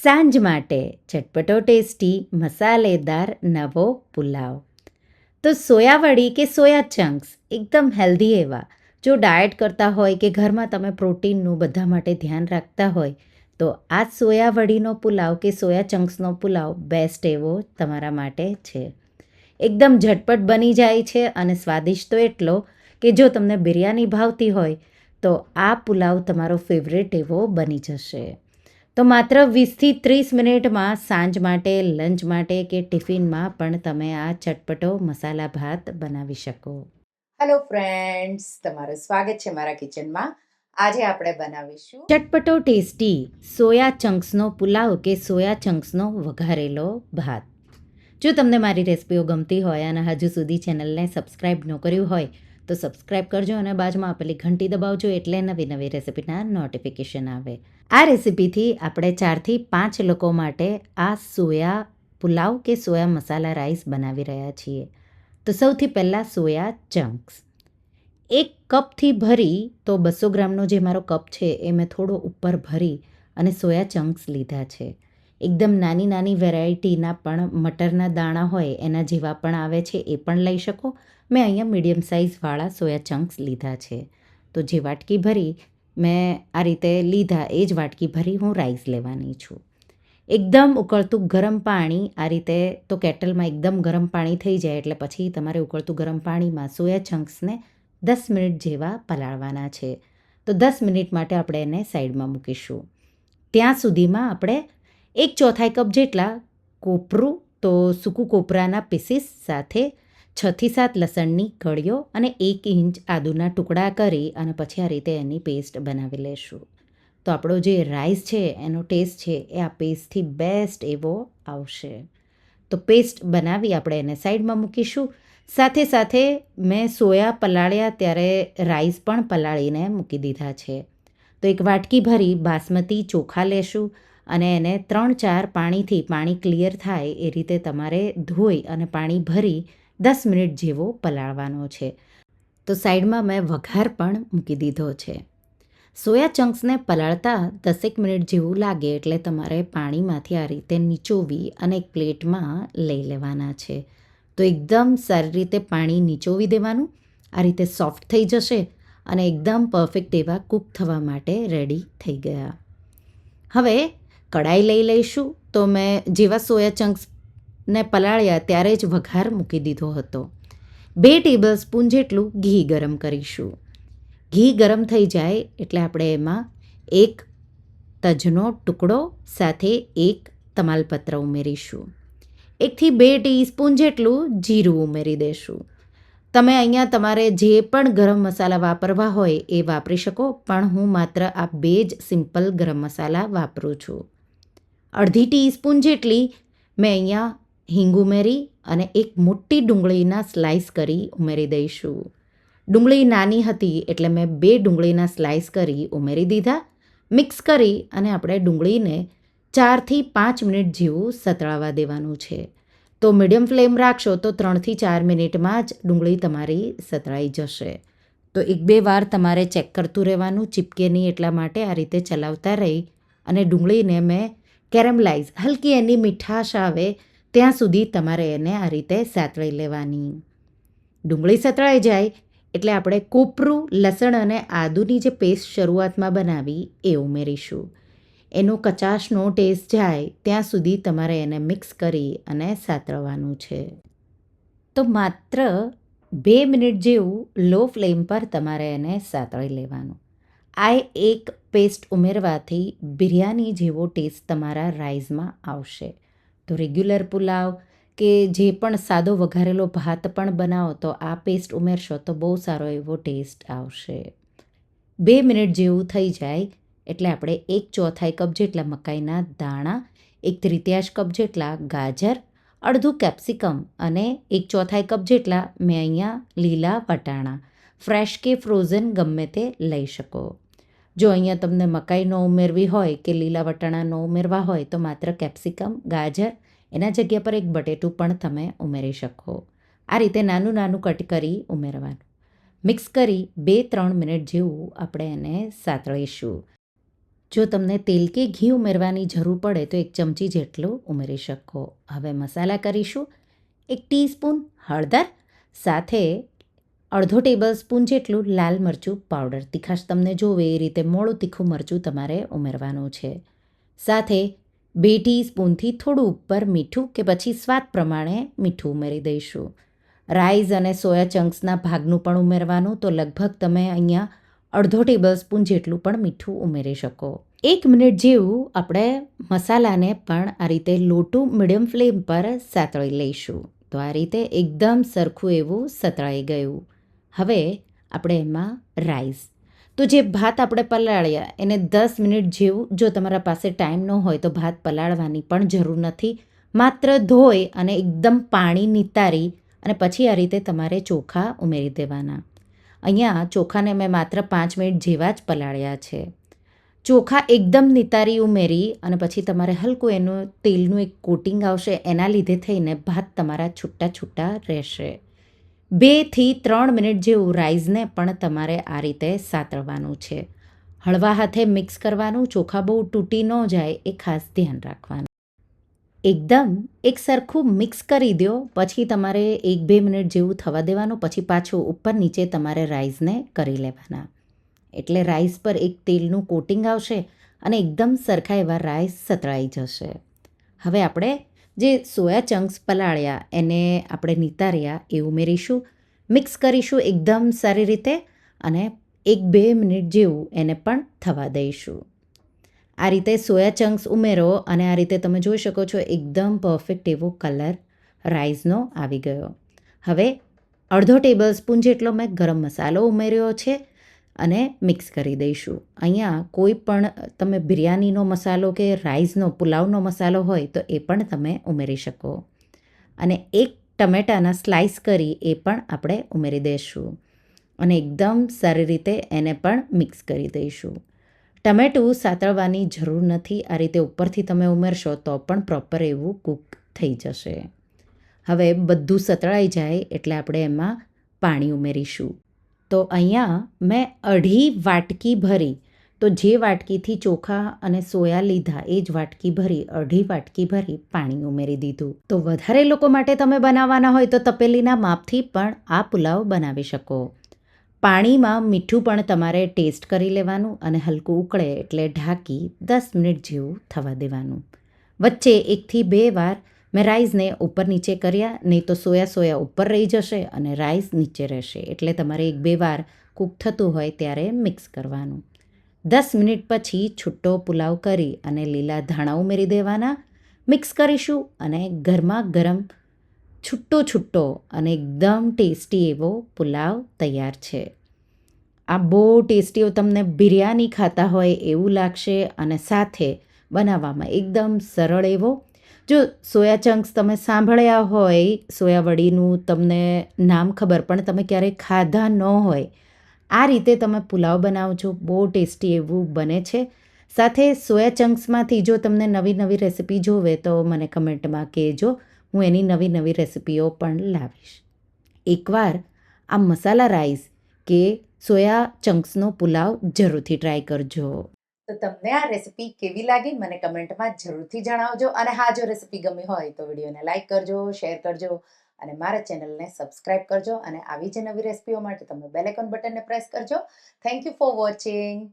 સાંજ માટે ચટપટો ટેસ્ટી મસાલેદાર નવો પુલાવ. તો સોયાવડી કે સોયા ચંક્સ એકદમ હેલ્ધી એવા, જો ડાયટ કરતા હોય કે ઘરમાં તમે પ્રોટીનનું બધા માટે ધ્યાન રાખતા હોય તો આ સોયાવડીનો પુલાવ કે સોયા ચંક્સનો પુલાવ બેસ્ટ એવો તમારા માટે છે. એકદમ ઝટપટ બની જાય છે અને સ્વાદિષ્ટ તો એટલો કે જો તમને બિરયાની ભાવતી હોય તો આ પુલાવ તમારો ફેવરેટ એવો બની જશે. તો માત્ર 20થી 30 મિનિટમાં સાંજ માટે, લંચ માટે કે ટિફિનમાં પણ તમે આ ચટપટો મસાલા ભાત બનાવી શકો. હેલો ફ્રેન્ડ્સ, તમારું સ્વાગત છે મારા કિચનમાં. આજે આપણે બનાવીશું ચટપટો ટેસ્ટી સોયા ચંક્સનો પુલાવ કે સોયા ચંક્સનો વઘારેલો ભાત. જો તમને મારી રેસિપીઓ ગમતી હોય અને હજુ સુધી ચેનલને સબસ્ક્રાઈબ ન કર્યું હોય તો સબસ્ક્રાઈબ કરજો અને બાજુમાં આપેલી ઘંટી દબાવજો એટલે નવી નવી રેસિપીના નોટિફિકેશન આવે. આ રેસિપીથી આપણે 4થી 5 લોકો માટે આ સોયા પુલાવ કે સોયા મસાલા રાઈસ બનાવી રહ્યા છીએ. તો સૌથી પહેલાં સોયા ચંક્સ. 1 કપથી ભરી તો 200 ગ્રામનો જે મારો કપ છે એ મેં થોડો ઉપર ભરી અને સોયા ચંક્સ લીધા છે. એકદમ નાની નાની વેરાયટીના પણ મટરના દાણા હોય એના જેવા પણ આવે છે, એ પણ લઈ શકો. મેં અહીંયા મીડિયમ સાઇઝવાળા સોયા ચંક્સ લીધા છે. તો જે વાટકી ભરી મેં આ રીતે લીધા એ જ વાટકી ભરી હું રાઈસ લેવાની છું. એકદમ ઉકળતું ગરમ પાણી આ રીતે, તો કેટલમાં એકદમ ગરમ પાણી થઈ જાય એટલે પછી તમારે ઉકળતું ગરમ પાણીમાં સોયા ચંક્સને 10 મિનિટ જેવા પલાળવાના છે. તો 10 મિનિટ માટે આપણે એને સાઈડમાં મૂકીશું. ત્યાં સુધીમાં આપણે 1/4 કપ જેટલા કોપરું, તો સૂકું કોપરાના પીસીસ સાથે 6થી 7 લસણની કળીઓ અને 1 ઇંચ આદુના ટુકડા કરી અને પછી આ રીતે એની પેસ્ટ બનાવી લેશું. તો આપણો જે રાઈસ છે એનો ટેસ્ટ છે એ આ પેસ્ટથી બેસ્ટ એવો આવશે. તો પેસ્ટ બનાવી આપણે એને સાઈડમાં મૂકીશું. સાથે સાથે મેં સોયા પલાળ્યા ત્યારે રાઈસ પણ પલાળીને મૂકી દીધા છે. તો એક વાટકી ભરી બાસમતી ચોખા લેશું અને એને 3-4 પાણીથી, પાણી ક્લિયર થાય એ રીતે તમારે ધોઈ અને પાણી ભરી 10 મિનિટ જેવો પલાળવાનો છે. તો સાઈડમાં મેં વઘાર પણ મૂકી દીધો છે. સોયા ચંક્સને પલાળતા 10 મિનિટ જેવું લાગે એટલે તમારે પાણીમાંથી આ રીતે નીચોવી અને એક પ્લેટમાં લઈ લેવાના છે. તો એકદમ સારી રીતે પાણી નીચોવી દેવાનું. આ રીતે સોફ્ટ થઈ જશે અને એકદમ પરફેક્ટ એવા કૂક થવા માટે રેડી થઈ ગયા. હવે કડાઈ લઈ લઈશું. તો મેં જેવા સોયા ચંક્સને પલાળ્યા ત્યારે જ વઘાર મૂકી દીધો હતો. 2 ટેબલસ્પૂન જેટલું ઘી ગરમ કરીશું. ઘી ગરમ થઈ જાય એટલે આપણે એમાં 1 તજનો ટુકડો સાથે 1 તમાલપત્ર ઉમેરીશું. 1થી 2 ટીસ્પૂન જેટલું જીરું ઉમેરી દઈશું. તમે અહીંયા તમારે જે પણ ગરમ મસાલા વાપરવા હોય એ વાપરી શકો, પણ હું માત્ર આ 2 જ સિમ્પલ ગરમ મસાલા વાપરું છું. અડધી ટીસ્પૂન જેટલી મેં અહીંયા હિંગ ઉમેરી અને 1 મોટી ડુંગળીના સ્લાઈસ કરી ઉમેરી દઈશું. ડુંગળી નાની હતી એટલે મેં 2 ડુંગળીના સ્લાઈસ કરી ઉમેરી દીધા. મિક્સ કરી અને આપણે ડુંગળીને 4થી 5 મિનિટ જેવું સતળાવા દેવાનું છે. તો મીડિયમ ફ્લેમ રાખશો તો 3થી 4 મિનિટમાં જ ડુંગળી તમારી સતળાઈ જશે. તો 1-2 વાર તમારે ચેક કરતું રહેવાનું, ચીપકે નહીં એટલા માટે આ રીતે ચલાવતા રહી અને ડુંગળીને મેં કેરેમલાઇઝ, હલકી એની મીઠાશ આવે ત્યાં સુધી તમારે એને આ રીતે સાતળી લેવાની. ડુંગળી સતળાઈ જાય એટલે આપણે કોપરું, લસણ અને આદુની જે પેસ્ટ શરૂઆતમાં બનાવી એ ઉમેરીશું. એનો કચાશનો ટેસ્ટ જાય ત્યાં સુધી તમારે એને મિક્સ કરી અને સાતળવાનું છે. તો માત્ર 2 મિનિટ જેવું લો ફ્લેમ પર તમારે એને સાતળી લેવાનું. આ એક પેસ્ટ ઉમેરવાથી બિરયાની જેવો ટેસ્ટ તમારા રાઈસમાં આવશે. તો રેગ્યુલર પુલાવ કે જે પણ સાદો વઘારેલો ભાત પણ બનાવો તો આ પેસ્ટ ઉમેરશો તો બહુ સારો એવો ટેસ્ટ આવશે. 2 મિનિટ જેવું થઈ જાય એટલે આપણે 1/4 કપ જેટલા મકાઈના દાણા, 1/3 કપ જેટલા ગાજર, અડધું કેપ્સિકમ અને 1/4 કપ જેટલા મેં અહીંયા લીલા વટાણા, ફ્રેશ કે ફ્રોઝન ગમે તે લઈ શકો. જો અહીંયા તમને મકાઈ ન ઉમેરવી હોય કે લીલા વટાણા ન ઉમેરવા હોય તો માત્ર કેપ્સિકમ, ગાજર, એના જગ્યા પર 1 બટેટું પણ તમે ઉમેરી શકો. આ રીતે નાનું નાનું કટ કરી ઉમેરવાનું. મિક્સ કરી 2-3 મિનિટ જેવું આપણે એને સાતળીશું. જો તમને તેલ કે ઘી ઉમેરવાની જરૂર પડે તો 1 ચમચી જેટલું ઉમેરી શકો. હવે મસાલા કરીશું. 1 ટીસ્પૂન હળદર, સાથે અડધો ટેબલ સ્પૂન જેટલું લાલ મરચું પાવડર. તીખાશ તમને જોવે એ રીતે મોળું તીખું મરચું તમારે ઉમેરવાનું છે. સાથે 2 ટીસ્પૂનથી થોડું ઉપર મીઠું કે પછી સ્વાદ પ્રમાણે મીઠું ઉમેરી દઈશું. રાઈસ અને સોયા ચંક્સના ભાગનું પણ ઉમેરવાનું, તો લગભગ તમે અહીંયા અડધો ટેબલ સ્પૂન જેટલું પણ મીઠું ઉમેરી શકો. 1 મિનિટ જેવું આપણે મસાલાને પણ આ રીતે લો ટુ મીડિયમ ફ્લેમ પર સાતળી લઈશું. તો આ રીતે એકદમ સરખું એવું સતળાઈ ગયું. હવે આપણે એમાં રાઈસ, તો જે ભાત આપણે પલાળ્યા એને 10 મિનિટ જેવું, જો તમારા પાસે ટાઈમ ન હોય તો ભાત પલાળવાની પણ જરૂર નથી. માત્ર ધોઈ અને એકદમ પાણી નિતારી અને પછી આ રીતે તમારે ચોખા ઉમેરી દેવાના. અહીંયા ચોખાને મેં માત્ર 5 મિનિટ જેવા જ પલાળ્યા છે. ચોખા એકદમ નિતારી ઉમેરી અને પછી તમારે હલકું એનું તેલનું એક કોટિંગ આવશે, એના લીધે થઈને ભાત તમારા છૂટા છૂટા રહેશે. 2થી 3 મિનિટ જેવું રાઈસને પણ તમારે આ રીતે સાતળવાનું છે. હળવા હાથે મિક્સ કરવાનું, ચોખા બહુ તૂટી ન જાય એ ખાસ ધ્યાન રાખવાનું. એકદમ એક સરખું મિક્સ કરી દો, પછી તમારે 1-2 મિનિટ જેવું થવા દેવાનું, પછી પાછું ઉપર નીચે તમારે રાઈસને કરી લેવાના. એટલે રાઈસ પર એક તેલનું કોટિંગ આવશે અને એકદમ સરખા એવા રાઈસ સતળાઈ જશે. હવે આપણે જે સોયા ચંક્સ પલાળ્યા એને આપણે નિતાર્યા એ ઉમેરીશું, મિક્સ કરીશું એકદમ સારી રીતે અને 1-2 મિનિટ જેવું એને પણ થવા દઈશું. આ રીતે સોયા ચંક્સ ઉમેરો અને આ રીતે તમે જોઈ શકો છો એકદમ પરફેક્ટ એવો કલર રાઈસનો આવી ગયો. હવે અડધો ટેબલ સ્પૂન જેટલો મેં ગરમ મસાલો ઉમેર્યો છે અને મિક્સ કરી દઈશું. અહીંયા કોઈ પણ તમે બિરયાનીનો મસાલો કે રાઈસનો પુલાવનો મસાલો હોય તો એ પણ તમે ઉમેરી શકો. અને 1 ટમેટાના સ્લાઈસ કરી એ પણ આપણે ઉમેરી દઈશું અને એકદમ સારી રીતે એને પણ મિક્સ કરી દઈશું. ટમેટું સાતળવાની જરૂર નથી, આ રીતે ઉપરથી તમે ઉમેરશો તો પણ પ્રોપર એવું કૂક થઈ જશે. હવે બધું સતળાઈ જાય એટલે આપણે એમાં પાણી ઉમેરીશું. તો અહીંયા મેં 1/2 વાટકી ભરી, તો જે વાટકીથી ચોખા અને સોયા લીધા એ જ વાટકી ભરી 1/2 વાટકી ભરી પાણી ઉમેરી દીધું. તો વધારે લોકો માટે તમે બનાવવાના હોય તો તપેલીના માપથી પણ આ પુલાવ બનાવી શકો. પાણીમાં મીઠું પણ તમારે ટેસ્ટ કરી લેવાનું અને હલકું ઉકળે એટલે ઢાંકી 10 મિનિટ જેવું થવા દેવાનું. વચ્ચે 1થી 2 વાર મેં રાઈસને ઉપર નીચે કર્યા, નહીં તો સોયા ઉપર રહી જશે અને રાઈસ નીચે રહેશે. એટલે તમારે 1-2 વાર કૂક થતું હોય ત્યારે મિક્સ કરવાનું. 10 મિનિટ પછી છૂટો પુલાવ કરી અને લીલા ધાણા ઉમેરી દેવાના. મિક્સ કરીશું અને ગરમા ગરમ છૂટો અને એકદમ ટેસ્ટી એવો પુલાવ તૈયાર છે. આ બહુ ટેસ્ટી, તમને બિરયાની ખાતા હોય એવું લાગશે અને સાથે બનાવવામાં એકદમ સરળ એવો. જો સોયા ચંક્સ તમે સાંભળ્યા હોય, સોયા વડીનું તમને નામ ખબર પણ તમે ક્યારેય ખાધા ન હોય, આ રીતે તમે પુલાવ બનાવજો, બહુ ટેસ્ટી એવું બને છે. સાથે સોયા ચંક્સમાંથી જો તમને નવી નવી રેસિપી જોવે તો મને કમેન્ટમાં કહેજો, હું એની નવી નવી રેસિપીઓ પણ લાવીશ. એકવાર આ મસાલા રાઈસ કે સોયા ચંક્સનો પુલાવ જરૂરથી ટ્રાય કરજો. તો તમને આ રેસિપી કેવી લાગી મને કમેન્ટમાં જરૂરથી જણાવજો. અને હા, જો રેસિપી ગમી હોય તો વિડીયોને લાઈક કરજો, શેર કરજો અને મારા ચેનલને સબસ્ક્રાઈબ કરજો. અને આવી જ નવી રેસિપીઓ માટે તમે બેલ આઇકોન બટનને પ્રેસ કરજો. Thank you for watching.